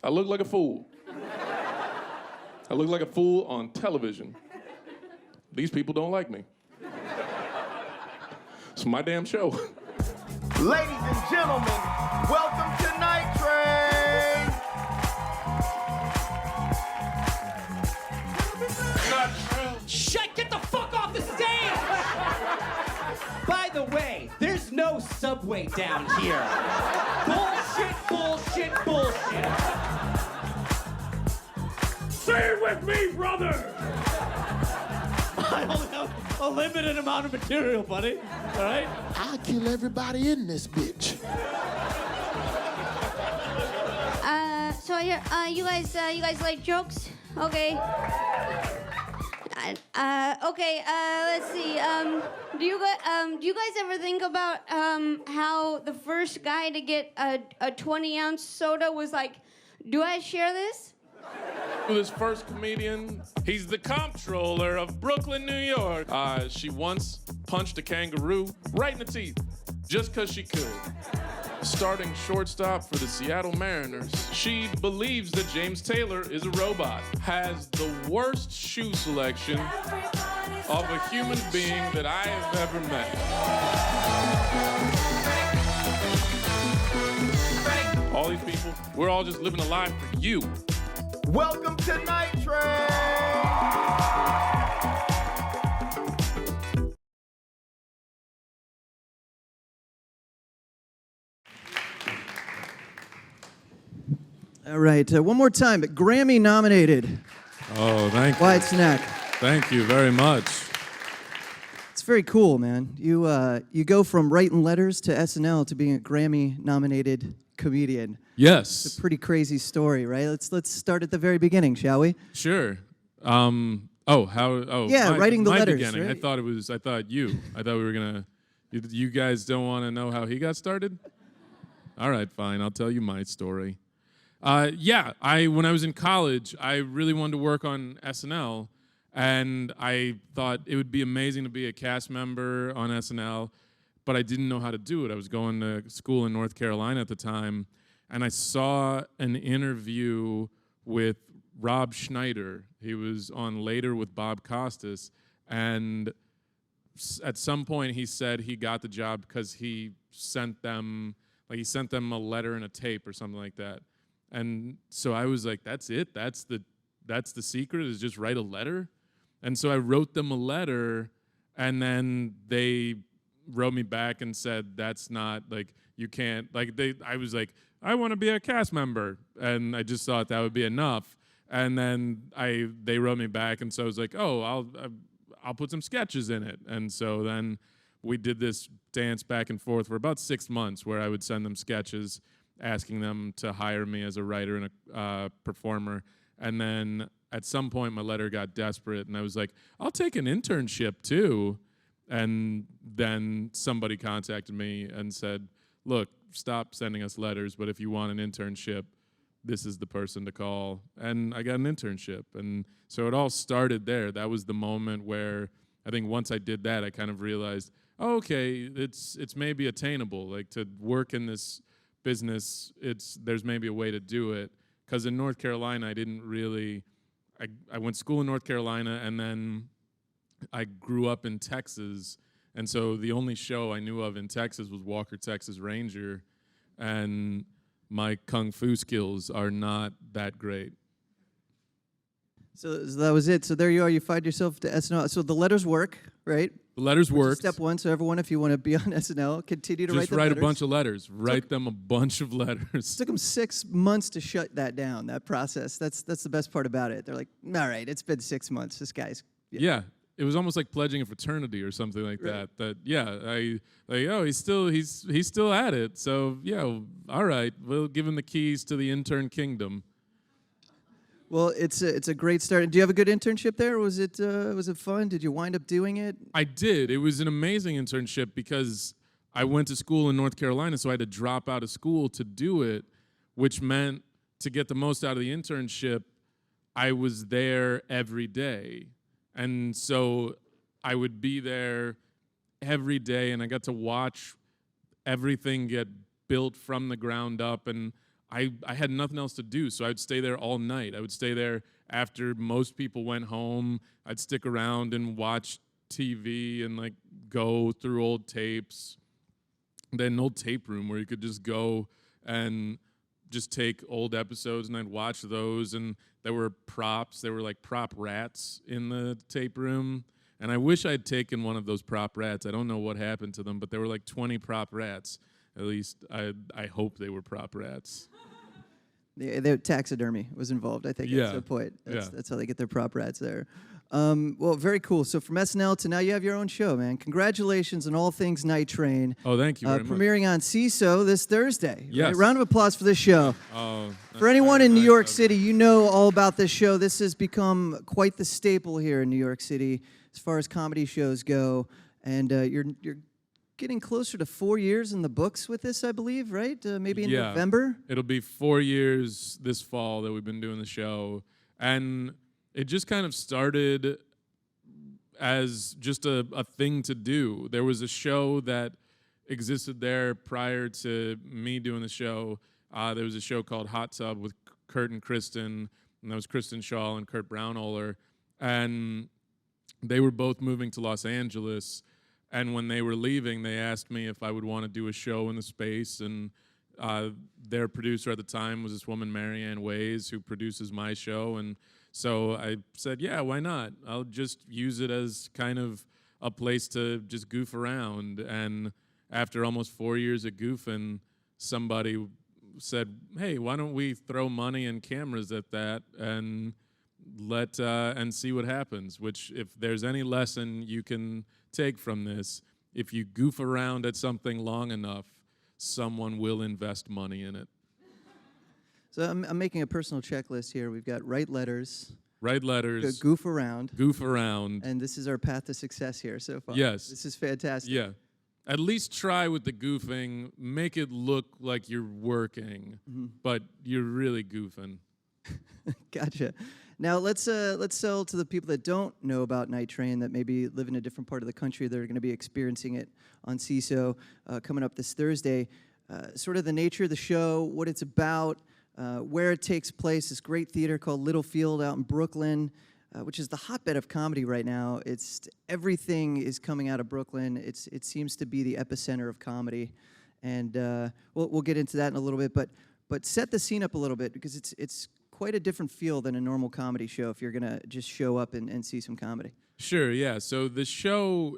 I look like a fool. I look like a fool on television. These people don't like me. It's my damn show. Ladies and gentlemen, welcome to Night Train! Not true. Shut! Get the fuck off the stage! By the way, there's no subway down here. Bullshit, bullshit, bullshit. Say it with me, brother! I only have a limited amount of material, buddy. All right? I'll kill everybody in this bitch. So you guys like jokes? Okay. Let's see. Do you guys ever think about how the first guy to get a 20-ounce soda was like, do I share this? This first comedian, he's the comptroller of Brooklyn, New York. She once punched a kangaroo right in the teeth, just because she could. Starting shortstop for the Seattle Mariners, she believes that James Taylor is a robot, has the worst shoe selection of a human being that I have ever met. All these people, we're all just living a life for you. Welcome to Night Train! All right, one more time. Grammy nominated. Oh, thank you. Wyatt Cenac. Thank you very much. It's very cool, man. You go from writing letters to SNL to being a Grammy nominated comedian. Yes. It's a pretty crazy story, right? Let's start at the very beginning, shall we? Sure. Yeah, writing the my letters, beginning. right? I thought we were gonna. You guys don't want to know how he got started? All right, fine. I'll tell you my story. When I was in college, I really wanted to work on SNL, and I thought it would be amazing to be a cast member on SNL, but I didn't know how to do it. I was going to school in North Carolina at the time, and I saw an interview with Rob Schneider. He was on Later with Bob Costas, and at some point he said he got the job because he sent them a letter and a tape or something like that. And so I was like, that's it? That's the secret, is just write a letter? And so I wrote them a letter, and then they wrote me back and said, that's not, like, you can't, like, I was like, I want to be a cast member. And I just thought that would be enough. And then they wrote me back, and so I was like, oh, I'll put some sketches in it. And so then we did this dance back and forth for about 6 months where I would send them sketches, asking them to hire me as a writer and a performer. And then at some point my letter got desperate, and I was like, I'll take an internship too. And then somebody contacted me and said, look, stop sending us letters, but if you want an internship, this is the person to call. And I got an internship. And so it all started there. That was the moment where I think once I did that, I kind of realized, oh, okay, it's maybe attainable. Like, to work in this business, there's maybe a way to do it. Because in North Carolina, I went to school in North Carolina, and then I grew up in Texas, and so the only show I knew of in Texas was Walker, Texas Ranger, and my kung fu skills are not that great. So that was it. So there you are. You find yourself to SNL. So the letters work, right? The letters worked. Step one. So everyone, if you want to be on SNL, continue to just write the write letters. a bunch of letters. Write them a bunch of letters. It took them 6 months to shut that down, that process. That's the best part about it. They're like, all right, it's been 6 months. This guy's... Yeah. It was almost like pledging a fraternity or something like that. He's still at it. So yeah, all right, we'll give him the keys to the intern kingdom. Well, it's a great start. Do you have a good internship there? Was it fun? Did you wind up doing it? I did. It was an amazing internship because I went to school in North Carolina, so I had to drop out of school to do it, which meant to get the most out of the internship, I was there every day. And so I would be there every day, and I got to watch everything get built from the ground up. And I had nothing else to do, so I'd stay there all night. I would stay there after most people went home. I'd stick around and watch TV and like go through old tapes. They had an old tape room where you could just go and just take old episodes, and I'd watch those, and there were props. There were like prop rats in the tape room, and I wish I'd taken one of those prop rats. I don't know what happened to them, but there were like 20 prop rats. At least I hope they were prop rats. The taxidermy was involved, I think. That's the point. That's how they get their prop rats there. Well, very cool. So from SNL to now you have your own show, man. Congratulations on all things Night Train. Oh, thank you very much. Premiering on CISO this Thursday. Yes. Right? Round of applause for this show. Oh, For anyone in New York City, you know all about this show. This has become quite the staple here in New York City as far as comedy shows go. And you're getting closer to 4 years in the books with this, I believe, right? Maybe in November? It'll be 4 years this fall that we've been doing the show. And it just kind of started as just a thing to do. There was a show that existed there prior to me doing the show. There was a show called Hot Tub with Kurt and Kristen, and that was Kristen Shaw and Kurt Braunohler. And they were both moving to Los Angeles. And when they were leaving, they asked me if I would want to do a show in the space. And their producer at the time was this woman, Marianne Ways, who produces my show. And so I said, yeah, why not? I'll just use it as kind of a place to just goof around. And after almost 4 years of goofing, somebody said, hey, why don't we throw money and cameras at that and and see what happens? Which, if there's any lesson you can take from this, if you goof around at something long enough, someone will invest money in it. So I'm making a personal checklist here. We've got write letters, goof around, and this is our path to success here so far. Yes. This is fantastic. Yeah. At least try with the goofing. Make it look like you're working, but you're really goofing. Gotcha. Now let's sell to the people that don't know about Night Train, that maybe live in a different part of the country that are going to be experiencing it on CISO coming up this Thursday. Sort of the nature of the show, what it's about, where it takes place. This great theater called Littlefield out in Brooklyn, which is the hotbed of comedy right now. Everything is coming out of Brooklyn. It seems to be the epicenter of comedy, and we'll get into that in a little bit. But set the scene up a little bit, because it's quite a different feel than a normal comedy show if you're going to just show up and see some comedy. Sure, yeah. So the show,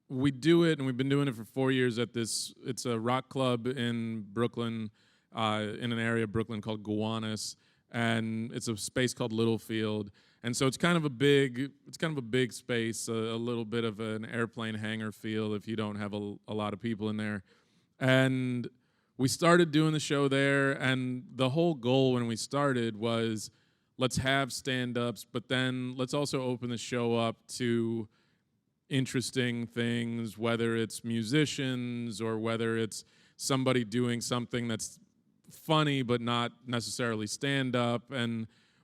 we do it, and we've been doing it for 4 years at this. It's a rock club in Brooklyn, in an area of Brooklyn called Gowanus, and it's a space called Littlefield. And so it's kind of a big space, a little bit of an airplane hangar feel if you don't have a lot of people in there. And we started doing the show there, and the whole goal when we started was, let's have stand-ups, but then let's also open the show up to interesting things, whether it's musicians or whether it's somebody doing something that's funny but not necessarily stand-up,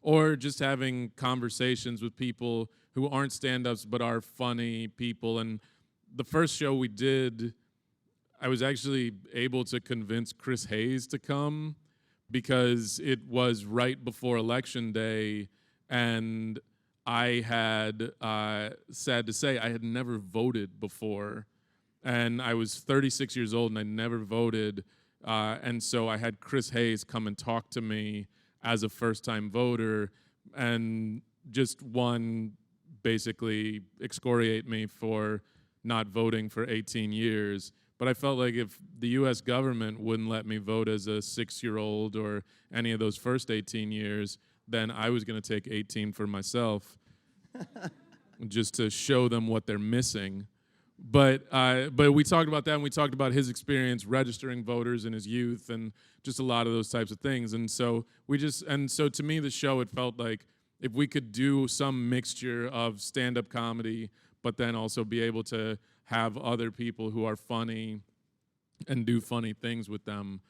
or just having conversations with people who aren't stand-ups but are funny people. And the first show we did, I was actually able to convince Chris Hayes to come because it was right before Election Day, and I had, sad to say, I had never voted before. And I was 36 years old, and I never voted. And so I had Chris Hayes come and talk to me as a first-time voter, and just basically excoriate me for not voting for 18 years. But I felt like if the U.S. government wouldn't let me vote as a 6-year-old or any of those first 18 years, then I was going to take 18 for myself just to show them what they're missing. But we talked about that, and we talked about his experience registering voters in his youth and just a lot of those types of things. And so to me, the show, it felt like if we could do some mixture of stand-up comedy, but then also be able to have other people who are funny and do funny things with them,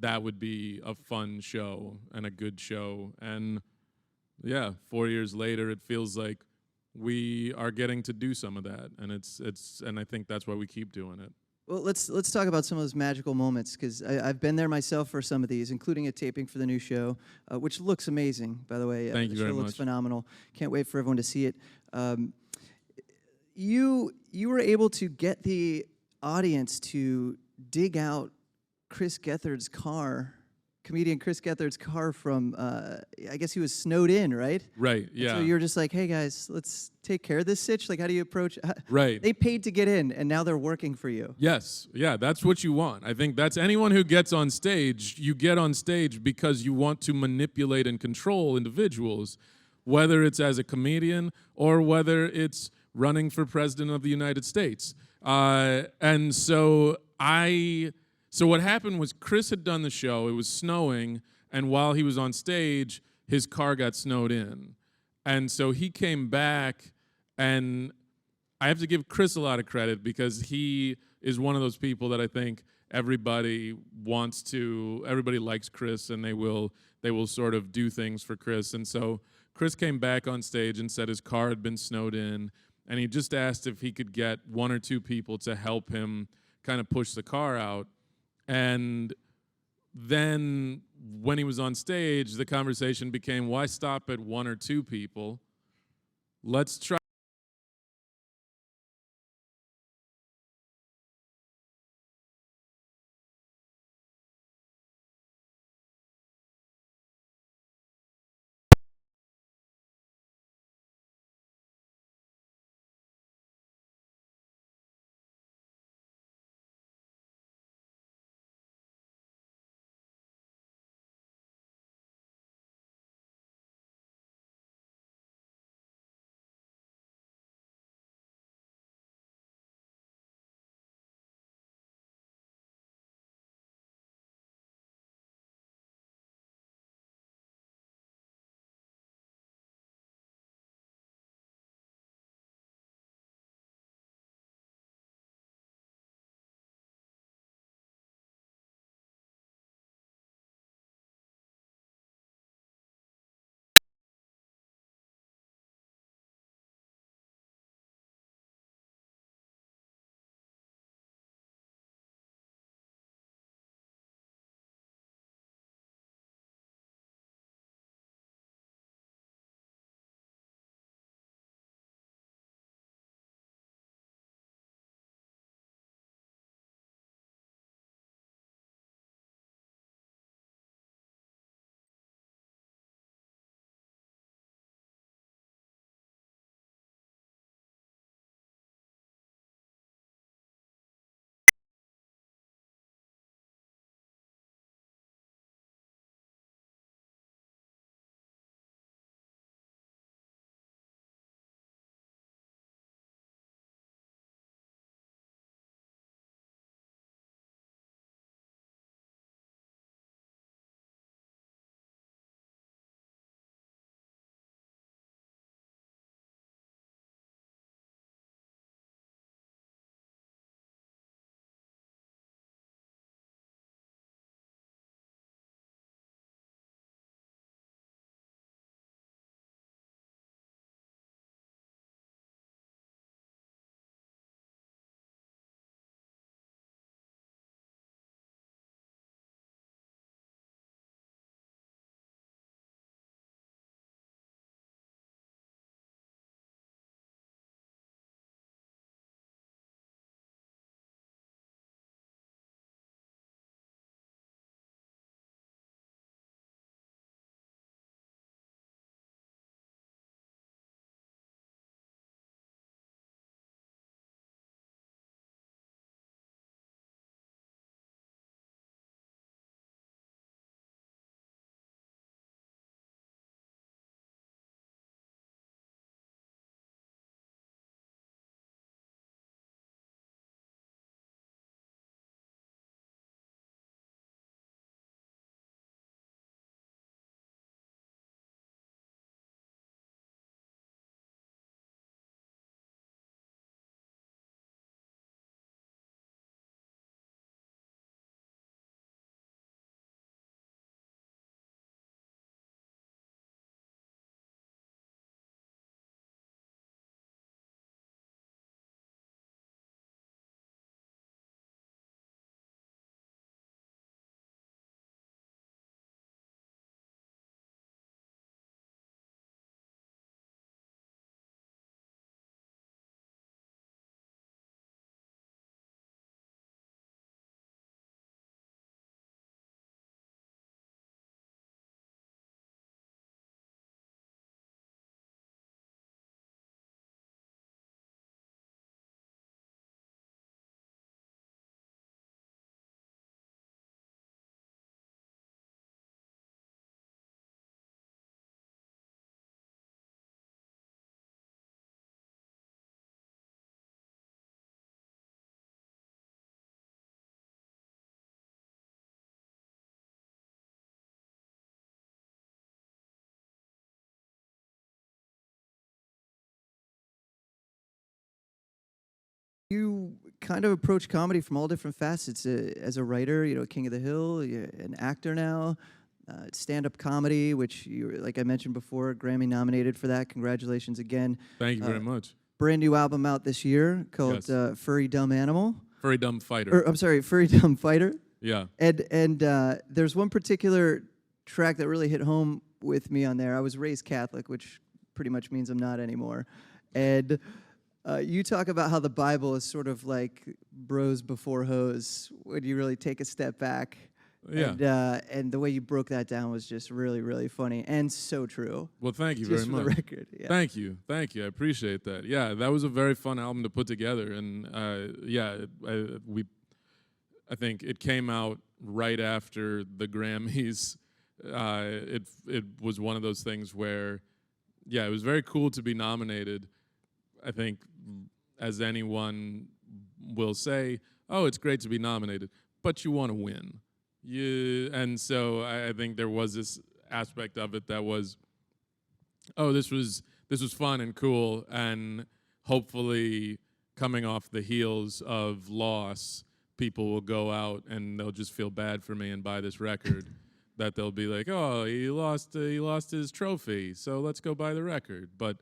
that would be a fun show and a good show. And yeah, 4 years later, it feels like we are getting to do some of that, and and I think that's why we keep doing it. Well, let's talk about some of those magical moments because I've been there myself for some of these, including a taping for the new show, which looks amazing, by the way. Thank the you show very looks much. phenomenal. Can't wait for everyone to see it. You were able to get the audience to dig out Chris Gethard's car, comedian Chris Gethard's car from, I guess he was snowed in, right? Right. And Yeah. so you're just like, hey guys, let's take care of this sitch. Like, how do you approach? Right. They paid to get in, and now they're working for you. Yes, yeah, that's what you want. I think that's anyone who gets on stage, you get on stage because you want to manipulate and control individuals, whether it's as a comedian or whether it's running for president of the United States. And so what happened was Chris had done the show, it was snowing, and while he was on stage, his car got snowed in. And so he came back, and I have to give Chris a lot of credit because he is one of those people that I think everybody likes Chris, and they will sort of do things for Chris. And so Chris came back on stage and said his car had been snowed in, and he just asked if he could get one or two people to help him kind of push the car out. And then when he was on stage, the conversation became, why stop at one or two people? Let's try You kind of approach comedy from all different facets. As a writer, King of the Hill, you're an actor now, stand-up comedy, which you, like I mentioned before, Grammy nominated for that. Congratulations again. Thank you very much. Brand new album out this year called Yes. Furry Dumb Animal. Furry Dumb Fighter. I'm sorry, Furry Dumb Fighter. Yeah. And there's one particular track that really hit home with me on there. I was raised Catholic, which pretty much means I'm not anymore. And you talk about how the Bible is sort of like bros before hoes when you really take a step back. Yeah. And the way you broke that down was just really, really funny and so true. Well, thank you Just very for much. the record. Yeah. Thank you. I appreciate that. Yeah, that was a very fun album to put together, and I think it came out right after the Grammys. It was one of those things where, it was very cool to be nominated. I think, as anyone will say, oh, it's great to be nominated, but you want to win. And so I think there was this aspect of it that was, oh, this was fun and cool, and hopefully coming off the heels of loss, people will go out and they'll just feel bad for me and buy this record. That they'll be like, oh, he lost his trophy, so let's go buy the record. But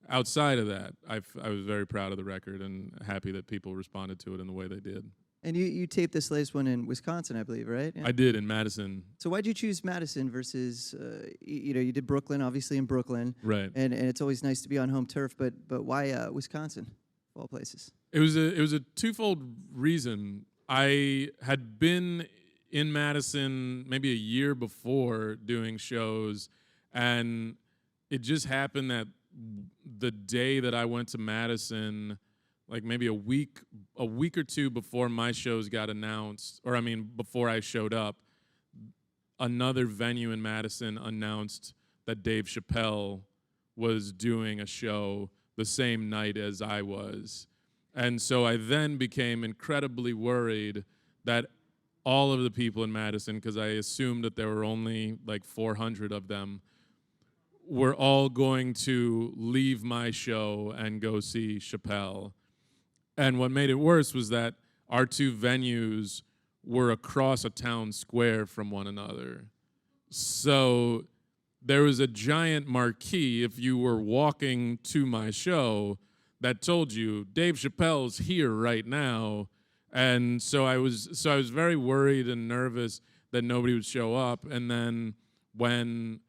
outside of that, I was very proud of the record and happy that people responded to it in the way they did. And you taped this latest one in Wisconsin, I believe, right? Yeah. I did, in Madison. So why'd you choose Madison versus, you did Brooklyn, obviously in Brooklyn. Right. And it's always nice to be on home turf, but why Wisconsin, of all places? It was a twofold reason. I had been in Madison maybe a year before doing shows, and it just happened that the day that I went to Madison, like maybe a week or two before my shows got announced, before I showed up, another venue in Madison announced that Dave Chappelle was doing a show the same night as I was. And so I then became incredibly worried that all of the people in Madison, because I assumed that there were only like 400 of them, were all going to leave my show and go see Chappelle. And what made it worse was that our two venues were across a town square from one another. So there was a giant marquee if you were walking to my show that told you Dave Chappelle's here right now. And so I was very worried and nervous that nobody would show up. And then when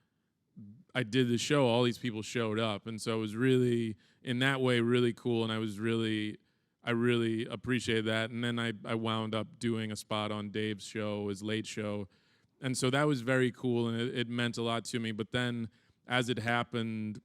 I did the show, all these people showed up. And so it was really, in that way, really cool. And I really appreciated that. And then I wound up doing a spot on Dave's show, his late show. And so that was very cool, and it meant a lot to me. But then as it happened,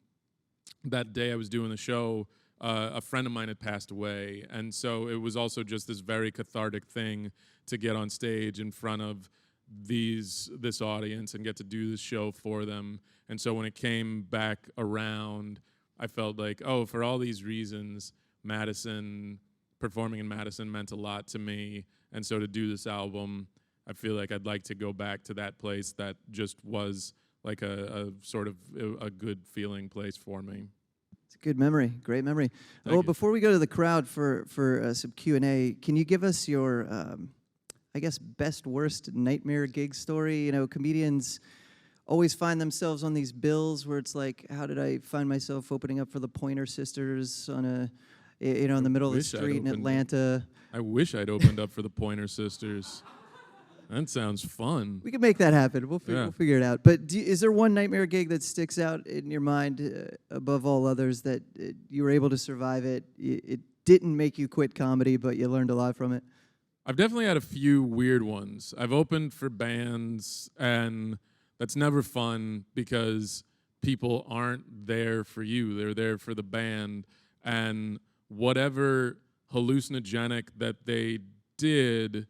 that day I was doing the show, a friend of mine had passed away. And so it was also just this very cathartic thing to get on stage in front of this audience and get to do this show for them. And so when it came back around, I felt like, oh, for all these reasons, performing in Madison meant a lot to me. And so to do this album, I feel like I'd like to go back to that place that just was like a sort of a good feeling place for me. It's a good memory, great memory. Thank you. Before we go to the crowd for some Q&A, can you give us your, best, worst nightmare gig story? Comedians always find themselves on these bills where it's like, how did I find myself opening up for the Pointer Sisters on in the middle of the street in Atlanta? I wish I'd opened up for the Pointer Sisters. That sounds fun. We can make that happen. We'll figure it out. But is there one nightmare gig that sticks out in your mind above all others that you were able to survive it? It didn't make you quit comedy, but you learned a lot from it? I've definitely had a few weird ones. I've opened for bands, and that's never fun because people aren't there for you. They're there for the band. And whatever hallucinogenic that they did,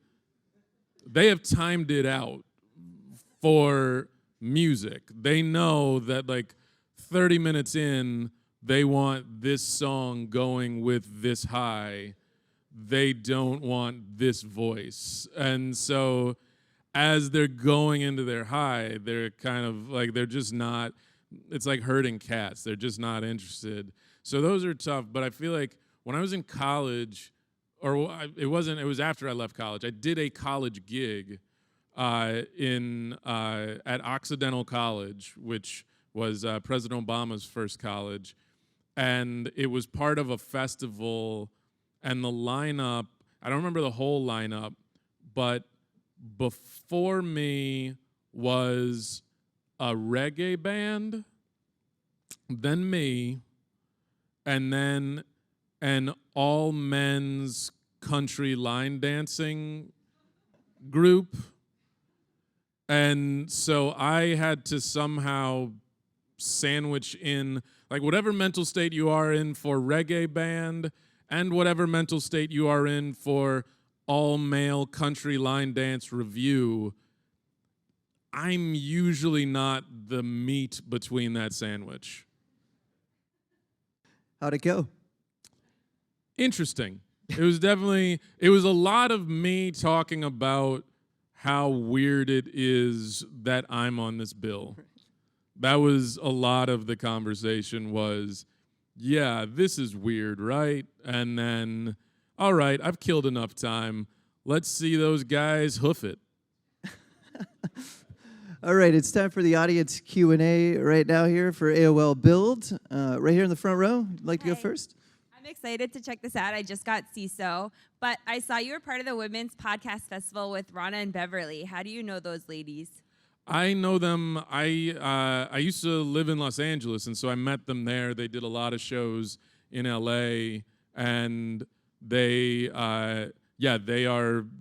they have timed it out for music. They know that like 30 minutes in, they want this song going with this high. They don't want this voice. And so as they're going into their high, they're kind of like, they're just not, it's like herding cats. They're just not interested. So those are tough. But I feel like when I was in college, it wasn't. It was after I left college. I did a college gig at Occidental College, which was President Obama's first college, and it was part of a festival. And the lineup, I don't remember the whole lineup, but before me was a reggae band, then me, and then an all men's country line dancing group. And so I had to somehow sandwich in, like, whatever mental state you are in for reggae band and whatever mental state you are in for all male country line dance review. I'm usually not the meat between that sandwich. How'd it go? Interesting. It was a lot of me talking about how weird it is that I'm on this bill. That was a lot of the conversation was, yeah, this is weird, right? And then, all right, I've killed enough time. Let's see those guys hoof it. All right, it's time for the audience Q&A right now here for AOL Build. Right here in the front row, you'd like to go first? I'm excited to check this out. I just got CISO, but I saw you were part of the Women's Podcast Festival with Rana and Beverly. How do you know those ladies? I know them. I used to live in Los Angeles, and so I met them there. They did a lot of shows in LA, and they are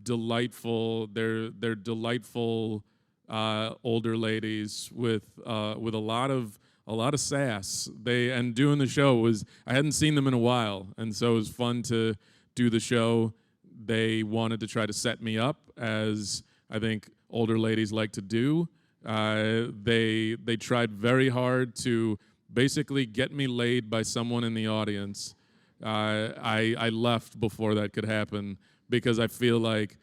delightful. They're delightful older ladies with a lot of sass. And doing the show was, I hadn't seen them in a while, and so it was fun to do the show. They wanted to try to set me up, as I think older ladies like to do. They tried very hard to basically get me laid by someone in the audience. I left before that could happen because I feel like,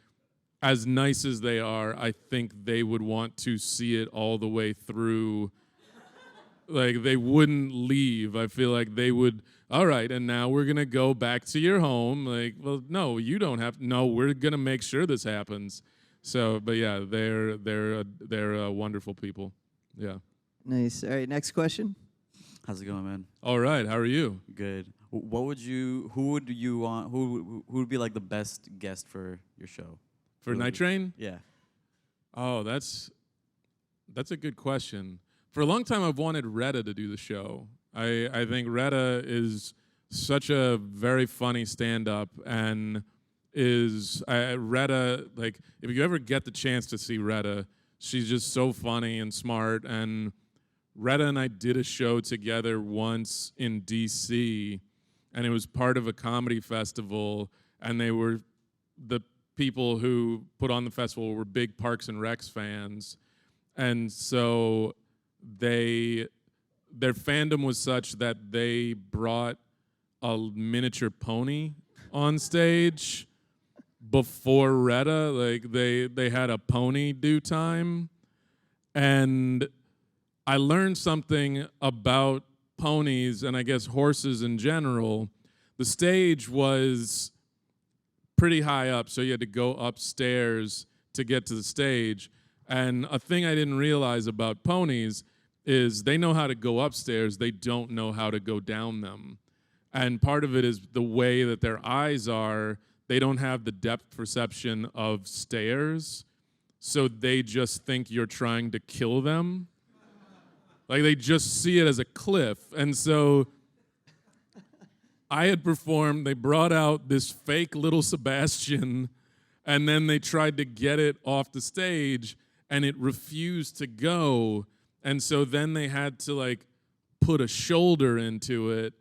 as nice as they are, I think they would want to see it all the way through. Like, they wouldn't leave. I feel like they would, all right, and now we're going to go back to your home. Like, well, no, you don't have to. No, we're going to make sure this happens. So, but yeah, they're wonderful people. Yeah. Nice. All right, next question. How's it going, man? All right, how are you? Good. Who would you want, who would be like the best guest for your show? For Night Train? Yeah. Oh, that's a good question. For a long time, I've wanted Retta to do the show. I think Retta is such a very funny stand-up, and Retta, like, if you ever get the chance to see Retta, she's just so funny and smart. And Retta and I did a show together once in D.C., and it was part of a comedy festival, and they were the people who put on the festival were big Parks and Recs fans, and so their fandom was such that they brought a miniature pony on stage before Retta. Like, they had a pony do time, and I learned something about ponies and I guess horses in general. The stage was pretty high up, so you had to go upstairs to get to the stage. And a thing I didn't realize about ponies is they know how to go upstairs, they don't know how to go down them. And part of it is the way that their eyes are. They don't have the depth perception of stairs, so they just think you're trying to kill them. Like, they just see it as a cliff. And so I had performed, they brought out this fake little Sebastian, and then they tried to get it off the stage, and it refused to go. And so then they had to, like, put a shoulder into it,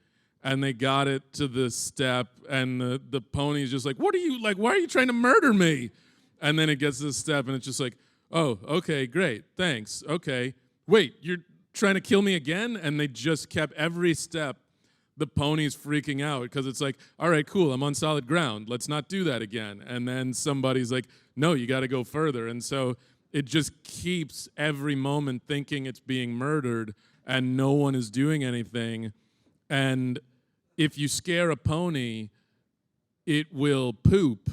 and they got it to the step, and the pony's just like, what are you, like, why are you trying to murder me? And then it gets to the step, and it's just like, oh, okay, great, thanks, okay. Wait, you're trying to kill me again? And they just kept every step. The pony's freaking out because it's like, all right, cool, I'm on solid ground. Let's not do that again. And then somebody's like, no, you got to go further. And so it just keeps every moment thinking it's being murdered, and no one is doing anything. And if you scare a pony, it will poop.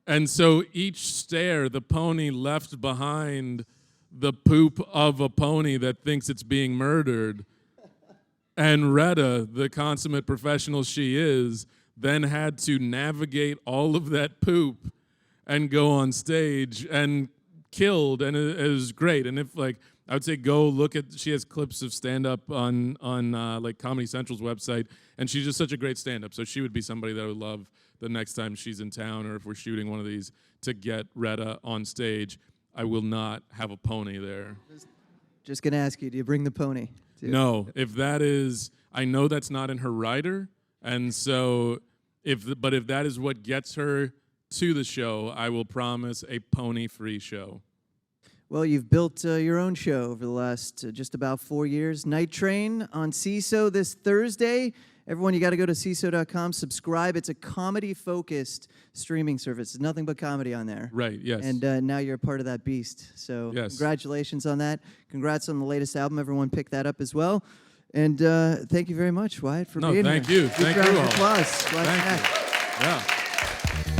And so each stair, the pony left behind the poop of a pony that thinks it's being murdered. And Retta, the consummate professional she is, then had to navigate all of that poop and go on stage and killed, and it was great. And if like I would say, go look at. She has clips of stand-up on like Comedy Central's website, and she's just such a great stand-up. So she would be somebody that I would love the next time she's in town, or if we're shooting one of these, to get Retta on stage. I will not have a pony there. Just gonna ask you, do you bring the pony? No, if that is, I know that's not in her rider, and so if that is what gets her to the show, I will promise a pony-free show. Well, you've built your own show over the last just about 4 years. Night Train on CISO this Thursday. Everyone, you got to go to CISO.com, subscribe. It's a comedy-focused streaming service. There's nothing but comedy on there. Right, yes. And now you're a part of that beast. So yes. Congratulations on that. Congrats on the latest album. Everyone pick that up as well. And thank you very much, Wyatt, for being here. Thank you. Big Thank round you of all. applause. Wyatt Thank Cenac. you. Yeah.